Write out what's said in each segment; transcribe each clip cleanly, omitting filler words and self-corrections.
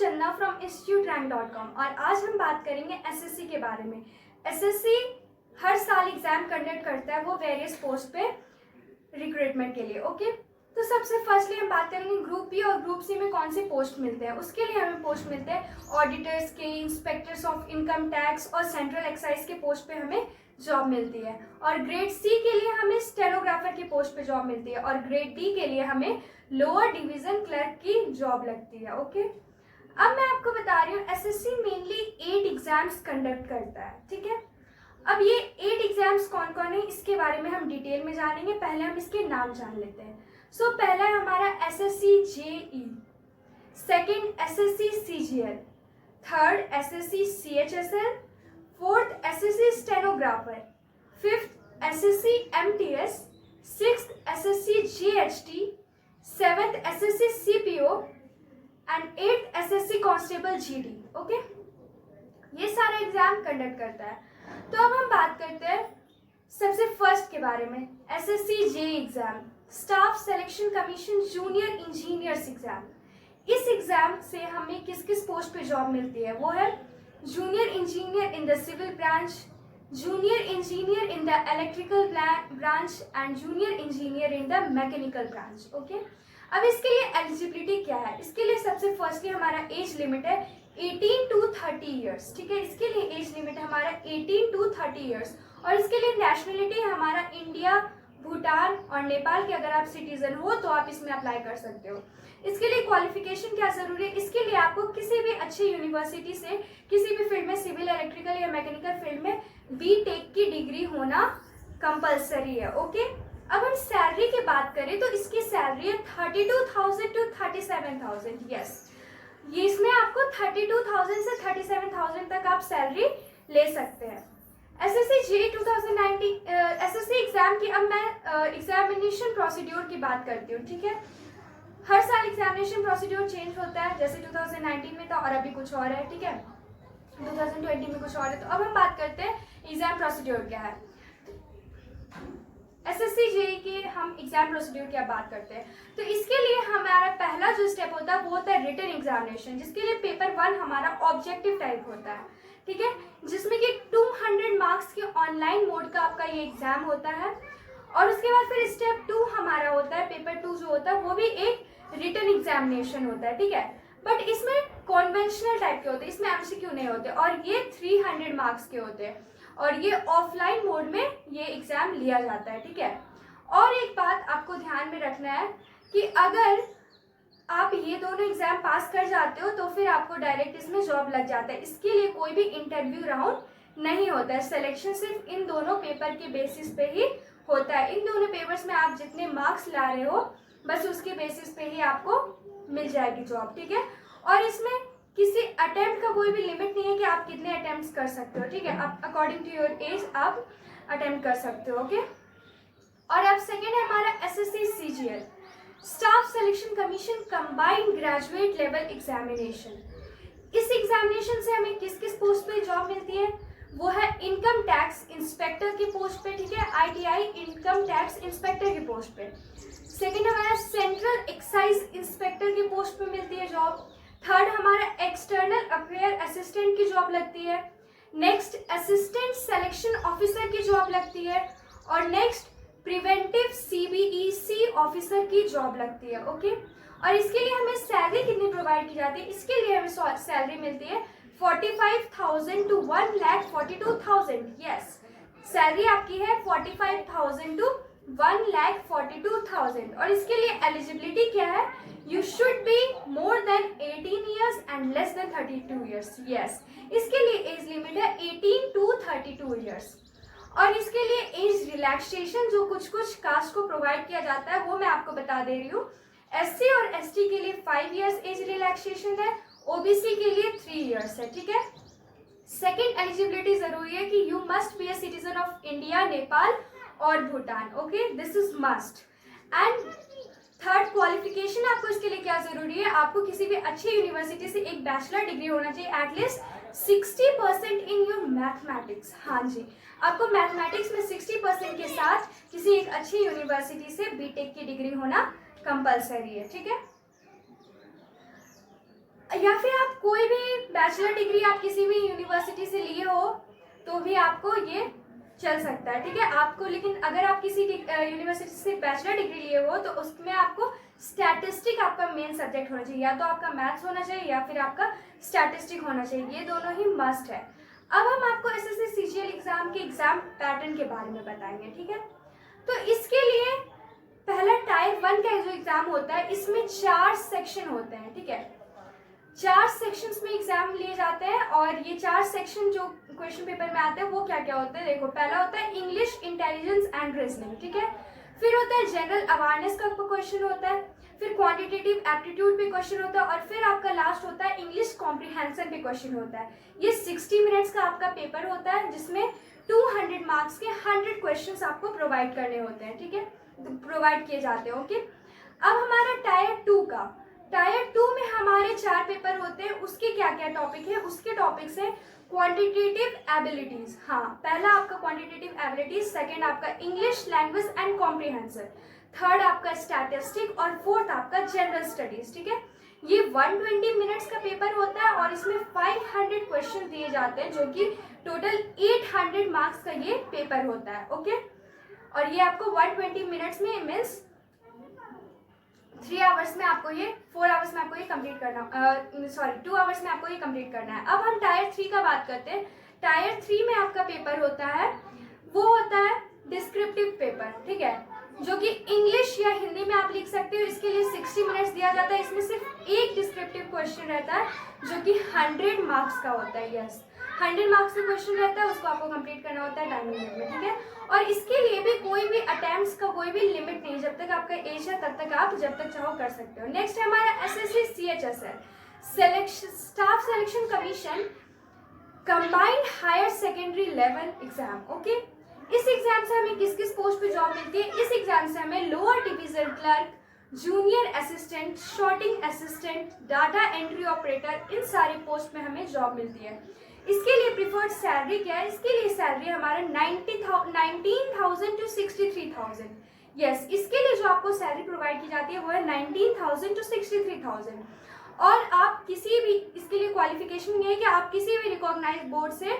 चंदा from instituterank.com और आज हम बात करेंगे एसएससी के बारे में। एसएससी हर साल एग्जाम कंडक्ट करता है वो वेरियस पोस्ट पे रिक्रूटमेंट के लिए। ओके, तो सबसे फर्स्टली हम बात करेंगे ग्रुप बी और ग्रुप सी में कौन से पोस्ट मिलते हैं। उसके लिए हमें पोस्ट मिलते हैं ऑडिटर्स के, इंस्पेक्टर्स ऑफ इनकम टैक्स और सेंट्रल एक्साइज के पोस्ट पे हमें जॉब मिलती है। और ग्रेड सी के लिए हमें स्टेनोग्राफर की पोस्ट पे जॉब मिलती है और ग्रेड डी के लिए हमें लोअर डिवीजन क्लर्क की जॉब लगती है। ओके, अब मैं आपको बता रही हूँ एसएससी मेनली 8 एग्जाम्स कंडक्ट करता है। ठीक है, अब ये 8 एग्जाम्स कौन कौन है इसके बारे में हम डिटेल में जानेंगे। पहले हम इसके नाम जान लेते हैं। सो पहला है हमारा SSC JE, second SSC CGL, third SSC CHSL, fourth SSC stenographer, fifth SSC MTS, sixth SSC GHT, seventh SSC CPO and eighth SSC constable GD. Okay, ये सारा एग्जाम कंडक्ट करता है। तो अब हम बात करते हैं सबसे फर्स्ट के बारे में, SSC JE exam, staff selection commission junior engineers exam. इस एग्जाम से हमें किस किस पोस्ट पे जॉब मिलती है, वो है junior engineer in the civil branch, junior engineer in the electrical branch and junior engineer in the mechanical branch. Okay, अब इसके लिए एलिजिबिलिटी क्या है। इसके लिए सबसे फर्स्टली हमारा एज लिमिट है 18 to 30 ईयर्स। ठीक है, इसके लिए एज लिमिट है हमारा 18 to 30 ईयर्स और इसके लिए नेशनलिटी हमारा इंडिया, भूटान और नेपाल के अगर आप सिटीजन हो तो आप इसमें अप्लाई कर सकते हो। इसके लिए क्वालिफिकेशन क्या जरूरी है, इसके लिए आपको किसी भी अच्छी यूनिवर्सिटी से किसी भी फील्ड में, सिविल, इलेक्ट्रिकल या मैकेनिकल फील्ड में बीटेक की डिग्री होना कंपलसरी है। ओके, अब हम सैलरी की बात करें तो इसकी सैलरी है 32,000 to 37,000। यस, ये इसमें आपको 32,000 से 37,000 तक आप सैलरी ले सकते हैं। एसएससी जेई 2019 एसएससी एग्जाम की अब मैं एग्जामिनेशन प्रोसीड्योर की बात करती हूँ। ठीक है, हर साल एग्जामिनेशन प्रोसीड्योर चेंज होता है, जैसे 2019 में था और अभी कुछ और है। ठीक है, 2020 में कुछ और है। तो अब हम बात करते हैं एग्जाम प्रोसीड्योर क्या है। एसएससी जेई के हम एग्जाम प्रोसीड्यूर की बात करते हैं तो इसके लिए हमारा पहला जो स्टेप होता है वो होता है रिटन एग्जामिनेशन, जिसके लिए पेपर 1 हमारा ऑब्जेक्टिव टाइप होता है। ठीक है, जिसमें कि 200 मार्क्स के ऑनलाइन मोड का आपका ये एग्जाम होता है। और उसके बाद फिर स्टेप 2 हमारा होता है, पेपर 2 जो होता है वो भी एक रिटन एग्जामिनेशन होता है। ठीक है, बट इसमें कॉन्वेंशनल टाइप के होते हैं, इसमें एमसीक्यू नहीं होते और ये 300 मार्क्स के होते हैं और ये ऑफलाइन मोड में ये एग्जाम लिया जाता है। ठीक है, और एक बात आपको ध्यान में रखना है कि अगर आप ये दोनों एग्जाम पास कर जाते हो तो फिर आपको डायरेक्ट इसमें जॉब लग जाता है। इसके लिए कोई भी इंटरव्यू राउंड नहीं होता है, सिलेक्शन सिर्फ इन दोनों पेपर के बेसिस पे ही होता है। इन दोनों पेपर्स में आप जितने मार्क्स ला रहे हो बस उसके बेसिस पे ही आपको मिल जाएगी जॉब। ठीक है, और इसमें किसी अटेम्प्ट का कोई भी लिमिट नहीं है कि आप कितने अटेम्प्ट्स कर सकते हो। ठीक है, आप अकॉर्डिंग टू योर एज आप अटेम्प्ट कर सकते हो। ओके, और अब सेकेंड है हमारा SSC CGL, staff selection commission combined graduate level examination. इस एग्जामिनेशन से हमें किस किस पोस्ट पे जॉब मिलती है, वो है इनकम टैक्स इंस्पेक्टर की पोस्ट पे। ठीक है, आईटीआई इनकम टैक्स इंस्पेक्टर की पोस्ट पे। सेकेंड हमारा सेंट्रल एक्साइज इंस्पेक्टर की पोस्ट पे मिलती है जॉब। थर्ड हमारा एक्सटर्नल अफेयर असिस्टेंट की जॉब लगती है। नेक्स्ट असिस्टेंट सिलेक्शन ऑफिसर की जॉब लगती है और नेक्स्ट प्रिवेंटिव सीबीईसी ऑफिसर की जॉब लगती है। ओके, और इसके लिए हमें सैलरी कितनी प्रोवाइड की जाती है, इसके लिए हमें सैलरी मिलती है 45,000 to 1,42,000। यस, सैलरी आपकी है 45,000 to 1,42,000 और इसके लिए एलिजिबिलिटी क्या है, you should be more than 18 years and less than 32 years. Yes, इसके लिए एज लिमिट है 18 to 32 ईयर्स और इसके लिए एज रिलैक्सेशन जो कुछ कुछ कास्ट को प्रोवाइड किया जाता है वो मैं आपको बता दे रही हूँ। एससी और एसटी के लिए 5 इयर्स एज रिलैक्सेशन है, ओबीसी के लिए 3 इयर्स है। ठीक है, सेकेंड एलिजिबिलिटी जरूरी है कि you must be a citizen of India, Nepal और Bhutan. Okay, this is must. And third qualification आपको इसके लिए क्या जरूरी है, आपको किसी भी अच्छी यूनिवर्सिटी से एक बैचलर डिग्री होना चाहिए, एटलीस्ट 60% इन योर मैथमेटिक्स। हाँ जी, आपको मैथमेटिक्स में 60% के साथ किसी एक अच्छी यूनिवर्सिटी से बीटेक की डिग्री होना कंपलसरी है। ठीक है, या फिर आप कोई भी बैचलर डिग्री आप किसी भी यूनिवर्सिटी से लिए हो तो भी आपको ये चल सकता है, ठीक है। आपको लेकिन अगर आप किसी यूनिवर्सिटी से बैचलर डिग्री लिए हो तो उसमें आपको स्टैटिस्टिक आपका मेन सब्जेक्ट होना चाहिए, या तो आपका मैथ्स होना चाहिए या फिर आपका स्टैटिस्टिक होना चाहिए, ये दोनों ही मस्ट है। अब हम आपको एसएससी सीजीएल एग्जाम के एग्जाम पैटर्न के बारे में बताएंगे, ठीक है। तो इसके लिए पहला टायर 1 का जो एग्जाम होता है इसमें 4 सेक्शन होते हैं, ठीक है। 4 सेक्शंस में एग्जाम लिए जाते हैं और ये 4 सेक्शन जो क्वेश्चन पेपर में आते हैं वो क्या क्या होते हैं, देखो। पहला होता है इंग्लिश इंटेलिजेंस एंड रीजनिंग, ठीक है। फिर होता है जनरल अवेयरनेस का क्वेश्चन होता है, फिर क्वांटिटेटिव एप्टीट्यूड पे क्वेश्चन होता है, और फिर आपका लास्ट होता है इंग्लिश कॉम्प्रिहेंशन पे क्वेश्चन होता है। ये 60 मिनट्स का आपका पेपर होता है जिसमें 200 मार्क्स के 100 क्वेश्चन आपको प्रोवाइड करने होते हैं, ठीक है, प्रोवाइड किए जाते हैं, ओके। अब हमारा टायर 2 का, टायर 2 में हमारे 4 पेपर होते हैं, उसके क्या क्या टॉपिक है, उसके टॉपिक्स है क्वांटिटेटिव एबिलिटीज, हाँ, पहला आपका क्वांटिटेटिव एबिलिटीज, सेकंड आपका English language and comprehension, third आपका स्टैटिस्टिक और फोर्थ आपका जनरल स्टडीज, ठीक है। ये 120 मिनट्स का पेपर होता है और इसमें 500 क्वेश्चन दिए जाते हैं जो कि टोटल 800 मार्क्स का ये पेपर होता है, ओके। और ये आपको 120 मिनट्स में मीन्स 3 आवर्स में आपको ये 4 आवर्स में आपको ये कंप्लीट करना, सॉरी 2 आवर्स में आपको ये कंप्लीट करना है। अब हम टायर 3 का बात करते हैं। टायर 3 में आपका पेपर होता है, वो होता है डिस्क्रिप्टिव पेपर, ठीक है, जो कि इंग्लिश या हिंदी में आप लिख सकते हो। इसके लिए 60 मिनट्स दिया जाता है। इसमें सिर्फ एक डिस्क्रिप्टिव क्वेश्चन रहता है जो कि 100 मार्क्स का होता है, यस, 100 मार्क्स का क्वेश्चन रहता है, उसको आपको कंप्लीट करना होता है टाइम लिमिट में, ठीक है। और इसके लिए भी कोई भी अटेम्प्ट्स का कोई भी लिमिट नहीं, जब तक आपका एज है तब तक आप जब तक चाहो कर सकते हो। नेक्स्ट है हमारा SSC CHSL, staff selection commission combined higher secondary level exam, okay. इस एग्जाम से हमें किस किस पोस्ट पे जॉब मिलती है? इस एग्जाम से हमें lower division clerk, junior assistant, sorting assistant, data entry operator, इन सारे पोस्ट में हमें जॉब मिलती है। इसके लिए प्रिफर्ड सैलरी क्या है? इसके लिए सैलरी हमारा 19,000 to 63,000, यस। इसके लिए जो आपको सैलरी प्रोवाइड की जाती है वो है 19,000 to 63,000। और आप किसी भी, इसके लिए क्वालिफिकेशन ये है कि आप किसी भी रिकॉग्नाइज्ड बोर्ड से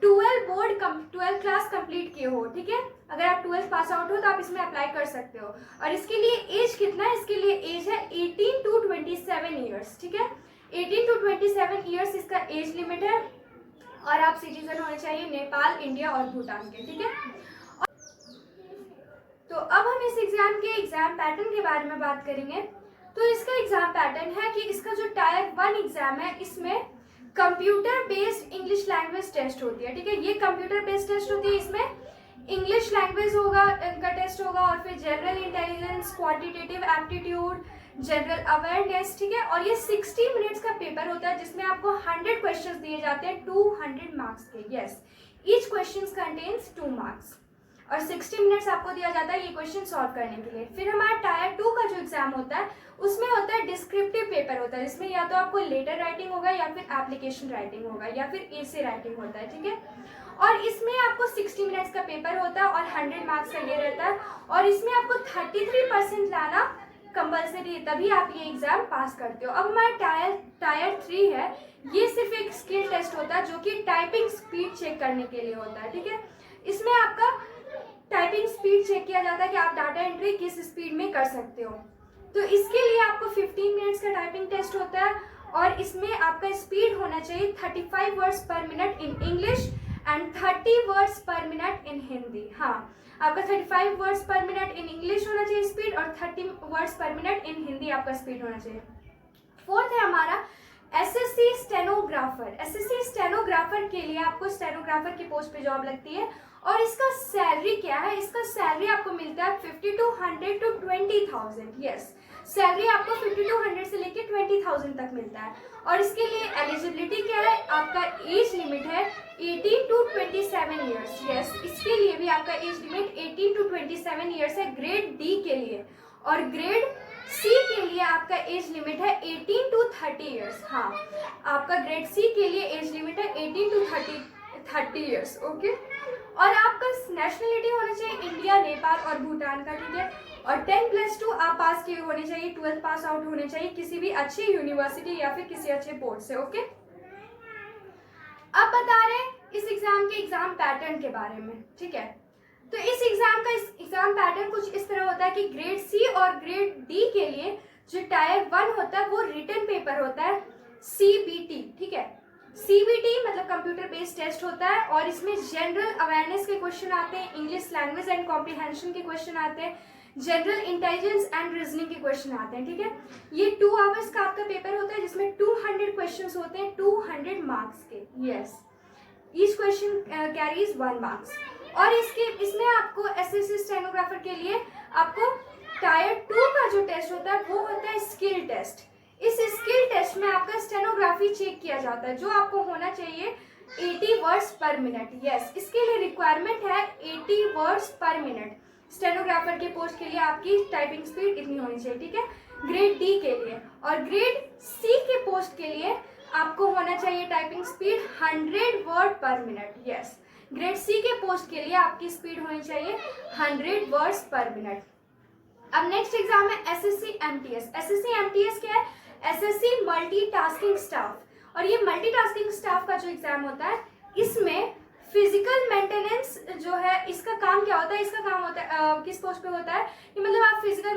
12 क्लास कंप्लीट किए हो, ठीक है। अगर आप 12 पास आउट हो तो आप इसमें अप्लाई कर सकते हो। और इसके लिए एज कितना है? इसके लिए एज है 18 to 27 ईयर्स, ठीक है। 18 to 27 ईयर्स इसका एज लिमिट है। और आप सिटीजन होने चाहिए नेपाल, इंडिया और भूटान के, ठीक है। तो अब हम इस एग्जाम के एग्जाम पैटर्न के बारे में बात करेंगे। तो इसका एग्जाम पैटर्न है कि इसका जो टायर 1 एग्जाम है इसमें computer based English language test होती है, ठीक है। ये कंप्यूटर बेस्ड टेस्ट होती है, इसमें इंग्लिश लैंग्वेज होगा का टेस्ट होगा, और फिर general intelligence, quantitative aptitude, general awareness, ठीक है। और ये 60 मिनट्स का पेपर होता है जिसमें आपको 100 क्वेश्चंस दिए जाते हैं 200 मार्क्स के, yes. Each question contains 2 marks और 60 मिनट्स आपको दिया जाता है ये क्वेश्चन सॉल्व करने के लिए। फिर हमारा टायर 2 का जो एग्जाम होता है उसमें होता है डिस्क्रिप्टिव पेपर होता है, जिसमें या तो आपको लेटर राइटिंग होगा या फिर एप्लीकेशन राइटिंग होगा या फिर एसे राइटिंग होता है, ठीक है। और इसमें आपको 60 मिनट्स का पेपर होता है और 100 मार्क्स का ये रहता है। और इसमें आपको 33% लाना कंपल्सरी है, तभी आप ये एग्जाम पास करते हो। अब हमारा टायर 3 है, ये सिर्फ एक स्किल टेस्ट होता है जो कि टाइपिंग स्पीड चेक करने के लिए होता है, ठीक है। इसमें आपका टाइपिंग स्पीड चेक किया जाता है कि आप डाटा एंट्री किस स्पीड में कर सकते हो। तो इसके लिए आपको 15 मिनट्स का टाइपिंग टेस्ट होता है और इसमें आपका स्पीड होना चाहिए 35 वर्ड्स पर minute in English and 30 words पर मिनट इन हिंदी। हाँ, आपका 35 वर्ड्स पर मिनट इन इंग्लिश होना चाहिए स्पीड और 30 वर्ड्स पर मिनट इन हिंदी आपका स्पीड होना चाहिए। फोर्थ है हमारा एसएससी स्टेनोग्राफर। एसएससी स्टेनोग्राफर के लिए आपको स्टेनोग्राफर की पोस्ट पे जॉब लगती है और इसका सैलरी क्या है? इसका सैलरी आपको मिलता है 5200 to 20,000, यस। सैलरी आपको 5200 से लेके 20,000 तक मिलता है। और इसके लिए एलिजिबिलिटी क्या है? आपका एज लिमिट है 18 to 27 ईयर्स, यस। इसके लिए भी आपका एज लिमिट 18 to 27 ईयर्स है ग्रेड डी के लिए। और ग्रेड सी के लिए आपका एज लिमिट है 18 to 30 ईयर्स। हाँ, आपका ग्रेड सी के लिए एज लिमिट है 18 to 30 ईयर्स, ओके। और आपका नेशनलिटी होना चाहिए इंडिया, नेपाल और भूटान का, ठीक है। और 10+2 आप पास किए होने चाहिए, 12th पास आउट होने चाहिए किसी भी अच्छी यूनिवर्सिटी या फिर किसी अच्छे बोर्ड से। ओके, अब बता रहे हैं इस एग्जाम के एग्जाम पैटर्न के बारे में। ठीक है, तो इस एग्जाम पैटर्न कुछ इस तरह होता है कि ग्रेड सी और ग्रेड डी के लिए जो टायर 1 होता है वो रिटन पेपर होता है CBT। ठीक है, CBT मतलब कंप्यूटर बेस्ड टेस्ट होता है और इसमें जनरल अवेयरनेस के क्वेश्चन आते हैं, इंग्लिश लैंग्वेज एंड कॉम्प्रिहेंशन के क्वेश्चन आते हैं, जनरल इंटेलिजेंस एंड रीजनिंग के क्वेश्चन आते हैं। ठीक है, ये 2 आवर्स का आपका पेपर होता है जिसमें 200 क्वेश्चंस होते हैं, 200 मार्क्स के। Yes, each question carries 1 marks. और इसमें आपको एसएससी स्टेनोग्राफर के लिए आपको टायर 2 का जो टेस्ट होता है वो होता है स्किल टेस्ट। इस स्किल टेस्ट में आपका स्टेनोग्राफी चेक किया जाता है, जो आपको होना चाहिए 80 वर्ड्स पर मिनट। यस, इसके लिए रिक्वायरमेंट है 80 वर्ड्स पर मिनट। स्टेनोग्राफर के पोस्ट के लिए आपकी टाइपिंग स्पीड इतनी होनी चाहिए। ठीक है, ग्रेड डी के लिए। और ग्रेड सी के पोस्ट के लिए आपको होना चाहिए typing speed 100 word per minute. Yes, grade C के पोस्ट के लिए आपकी स्पीड होनी चाहिए 100 वर्ड्स पर मिनट। अब नेक्स्ट एग्जाम है एसएससी एमटीएस। एसएससी एमटीएस क्या है? SSC multitasking staff. और ये मल्टीटास्किंग स्टाफ का जो एग्जाम होता है इसमें फिजिकल मेंटेनेंस जो है, इसका काम क्या होता है? इसका काम होता है किस पोस्ट पे होता है कि मतलब आप फिजिकल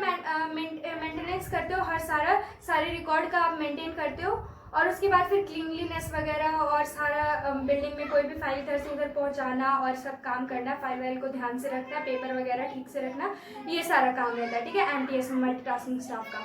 मेंटेनेंस करते हो, हर सारे रिकॉर्ड का आप मेंटेन करते हो और उसके बाद फिर क्लीनलीनेस वगैरह और सारा बिल्डिंग में कोई भी फाइल इधर से उधर पहुंचाना और सब काम करना, फाइल वाइल को ध्यान से रखना, पेपर वगैरह ठीक से रखना, ये सारा काम रहता है। ठीक है, एमटीएस में मल्टीटास्किंग स्टाफ का।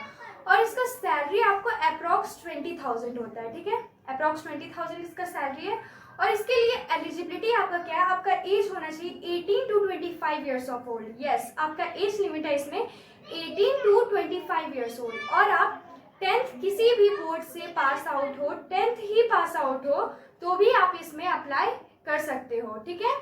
और इसका सैलरी आपको अप्रॉक्स 20,000 होता है। ठीक है, अप्रॉक्स 20,000 इसका सैलरी है। और इसके लिए एलिजिबिलिटी आपका क्या है? आपका एज होना चाहिए 18 to 25 years of old. Yes, आपका एज लिमिट है इसमें 18 to 25 ईयर्स ओल्ड। और आप 10th किसी भी बोर्ड से पास आउट हो, 10th ही पास आउट हो तो भी आप इसमें अप्लाई कर सकते हो। ठीक है,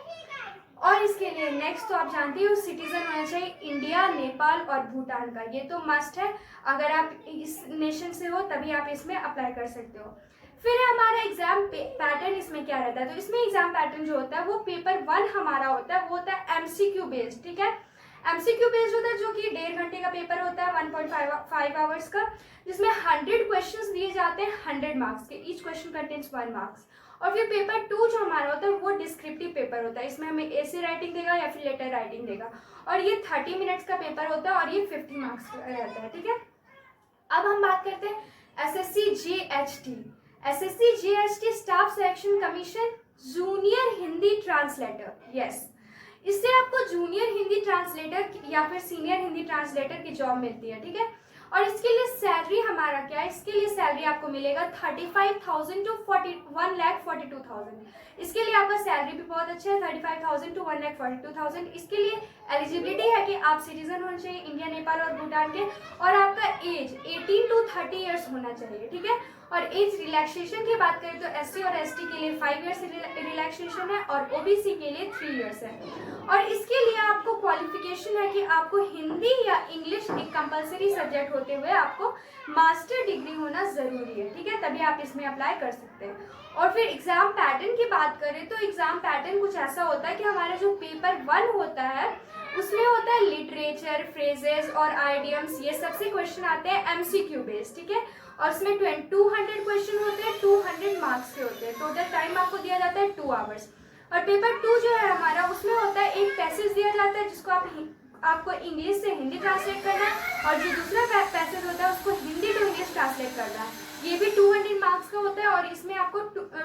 और इसके लिए नेक्स्ट तो आप जानते हो सिटीजन होना चाहिए इंडिया, नेपाल और भूटान का। ये तो मस्ट है, अगर आप इस नेशन से हो तभी आप इसमें अप्लाई कर सकते हो। फिर हमारा एग्जाम पैटर्न इसमें क्या रहता है? तो इसमें एग्जाम पैटर्न जो होता है वो पेपर 1 हमारा होता है, वो होता है एमसीक्यू बेस्ड। ठीक है, एमसीक्यू बेस्ड होता है जो कि 1.5 घंटे का पेपर होता है, 1.5 आवर्स का, जिसमें 100 क्वेश्चंस दिए जाते हैं 100 मार्क्स के। Each question contains 1 marks. और फिर पेपर 2 जो हमारा होता है वो डिस्क्रिप्टिव पेपर होता है, इसमें हमें एसे राइटिंग देगा या फिर लेटर राइटिंग देगा और ये 30 मिनट्स का पेपर होता है और ये 50 मार्क्स का रहता है। ठीक है, अब हम बात करते हैं SSC GHT. SSC GHT staff selection commission junior Hindi translator. Yes, इससे आपको जूनियर हिंदी ट्रांसलेटर या फिर सीनियर हिंदी ट्रांसलेटर की जॉब मिलती है। ठीक है, और इसके लिए सैलरी हमारा क्या है? इसके लिए सैलरी आपको मिलेगा 35,000 to 1,42,000। इसके लिए आपका सैलरी भी बहुत अच्छा है, 35,000 to 1,42,000। इसके लिए एलिजिबिलिटी है कि आप सिटीजन होने चाहिए इंडिया, नेपाल और भूटान के, और आपका एज 18 to 30 ईयर्स होना चाहिए। ठीक है, और एज रिलैक्सेशन की बात करें तो एससी और एसटी के लिए 5 ईयर्स रिलैक्सेशन है और ओबीसी के लिए 3 ईयर्स है। और इसके लिए आपको क्वालिफिकेशन है कि आपको हिंदी या इंग्लिश एक कंपलसरी सब्जेक्ट होते हुए आपको मास्टर डिग्री होना जरूरी है। ठीक है, तभी आप इसमें अप्लाई कर सकते हैं। और फिर एग्जाम पैटर्न की बात करें तो एग्जाम पैटर्न कुछ ऐसा होता है कि हमारा जो पेपर 1 होता है उसमें होता है लिटरेचर, फ्रेजेस और आइडियम्स, ये सबसे क्वेश्चन आते हैं एमसीक्यू बेस्ड। ठीक है, और इसमें 200 क्वेश्चन होते हैं, 200 मार्क्स के होते हैं। टोटल टाइम आपको दिया जाता है 2 आवर्स। और पेपर 2 जो है हमारा उसमें होता है एक पैसेज दिया जाता है जिसको आपको इंग्लिश से हिंदी ट्रांसलेट करना है और जो दूसरा पैसेज होता है उसको हिंदी टू इंग्लिश ट्रांसलेट करना है। ये भी 200 मार्क्स का होता है और इसमें आपको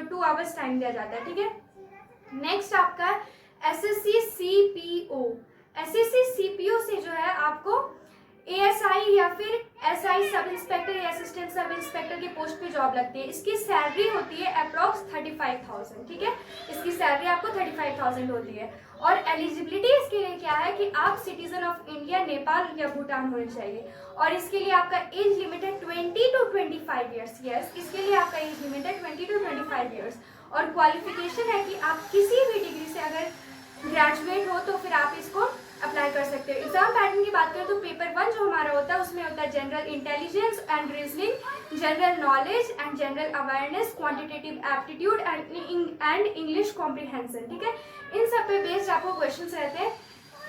2 आवर्स टाइम दिया जाता है। ठीक है, नेक्स्ट आपका एसएससी सीपीओ। एसएससी सीपीओ से जो है आपको एएसआई या फिर एसआई सब इंस्पेक्टर या असिस्टेंट सब इंस्पेक्टर की पोस्ट पे जॉब लगती है। इसकी सैलरी होती है अप्रॉक्स 35,000। ठीक है, इसकी सैलरी आपको 35,000 होती है। और एलिजिबिलिटी इसके लिए क्या है कि आप सिटीजन ऑफ इंडिया, नेपाल या भूटान होने चाहिए। और इसके लिए आपका एज लिमिट है 20 to 25 ईयर्स। यस, इसके लिए आपका एज लिमिट है 20 to 25 ईयर्स। और क्वालिफिकेशन है कि आप किसी भी डिग्री से अगर ग्रेजुएट हो तो फिर आप इसको अप्लाई कर सकते हो। एग्जाम पैटर्न की बात करें तो पेपर 1 जो हमारा होता है उसमें होता है general intelligence and reasoning, general knowledge and general awareness, quantitative aptitude and English comprehension. ठीक है, इन सब पे बेस्ड आपको क्वेश्चंस रहते हैं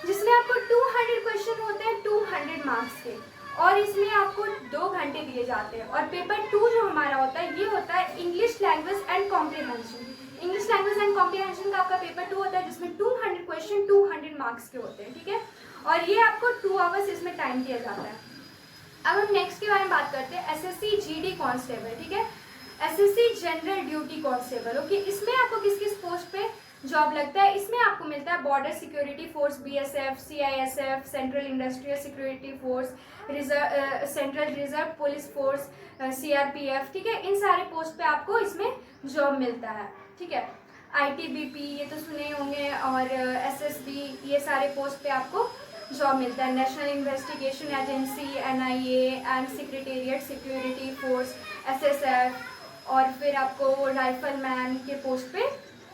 जिसमें आपको 200 क्वेश्चन होते हैं 200 मार्क्स के, और इसमें आपको 2 घंटे दिए जाते हैं। और पेपर 2 जो हमारा होता है ये होता है English language and comprehension. English language and comprehension का आपका पेपर 2 होता है, जिसमें 200 क्वेश्चन 200 मार्क्स के होते हैं, ठीक है। और ये आपको 2 आवर्स इसमें टाइम दिया जाता है। अब हम नेक्स्ट के बारे में बात करते हैं, एसएससी जीडी कांस्टेबल, ठीक है, SSC general duty constable. Okay, इसमें आपको किस किस पोस्ट पे जॉब लगता है? इसमें आपको मिलता है border security force BSF, CISF, central industrial security force, central reserve police force, CRPF, ठीक है। इन सारे पोस्ट पे आपको इसमें जॉब मिलता है, ठीक है। आईटीबीपी ये तो सुने होंगे, और एसएसबी, ये सारे पोस्ट पे आपको जॉब मिलता है। National investigation agency, NIA and secretariat security force, SSF, और फिर आपको राइफलमैन के पोस्ट पे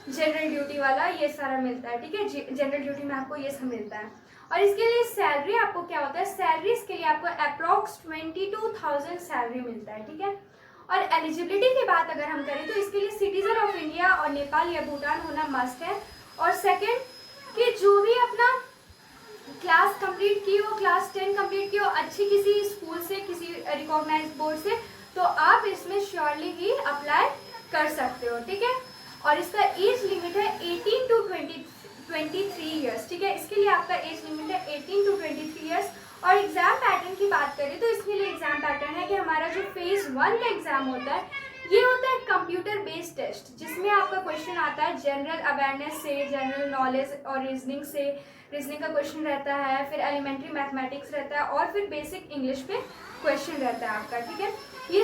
जनरल ड्यूटी वाला ये सारा मिलता है, ठीक है। जनरल ड्यूटी में आपको ये सब मिलता है। और इसके लिए सैलरी आपको क्या होता है? सैलरी इसके लिए आपको अप्रॉक्स 22,000 सैलरी मिलता है, ठीक है। और एलिजिबिलिटी की बात अगर हम करें तो इसके लिए सिटीजन ऑफ इंडिया और नेपाल या भूटान होना मस्ट है। और सेकेंड कि जो भी अपना क्लास कंप्लीट की हो, क्लास 10 कंप्लीट की हो अच्छी किसी स्कूल से, किसी रिकॉग्नाइज्ड बोर्ड से, तो आप इसमें श्योरली ही अप्लाई कर सकते हो, ठीक है। और इसका एज लिमिट है 18 टू 23 ईयर्स, ठीक है। इसके लिए आपका एज लिमिट है 18 टू 23 ईयर्स। और एग्जाम पैटर्न की बात करें तो इसके लिए एग्जाम पैटर्न है कि हमारा जो फेज 1 का एग्जाम होता है ये होता है कंप्यूटर बेस्ड टेस्ट, जिसमें आपका क्वेश्चन आता है जनरल अवेयरनेस से, जनरल नॉलेज और रीजनिंग से, रीजनिंग का क्वेश्चन रहता है, फिर एलिमेंट्री मैथमेटिक्स रहता है, और फिर बेसिक इंग्लिश पे क्वेश्चन रहता है आपका, ठीक है। ये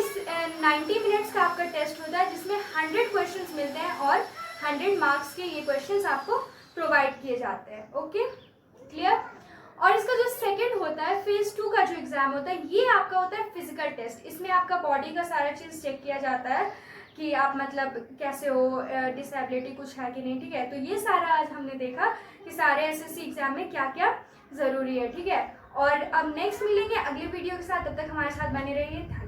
90 मिनट्स का आपका टेस्ट होता है, जिसमें 100 क्वेश्चंस मिलते हैं और 100 मार्क्स के ये क्वेश्चंस आपको प्रोवाइड किए जाते हैं, ओके, क्लियर। और इसका जो सेकंड होता है फेज 2 का जो एग्जाम होता है ये आपका होता है फिजिकल टेस्ट। इसमें आपका बॉडी का सारा चीज़ चेक किया जाता है कि आप मतलब कैसे हो, डिसेबिलिटी कुछ है कि नहीं, ठीक है। तो ये सारा आज हमने देखा कि सारे एसएससी एग्जाम में क्या क्या ज़रूरी है, ठीक है। और अब नेक्स्ट मिलेंगे अगली वीडियो के साथ, तब तक हमारे साथ बने रहिए।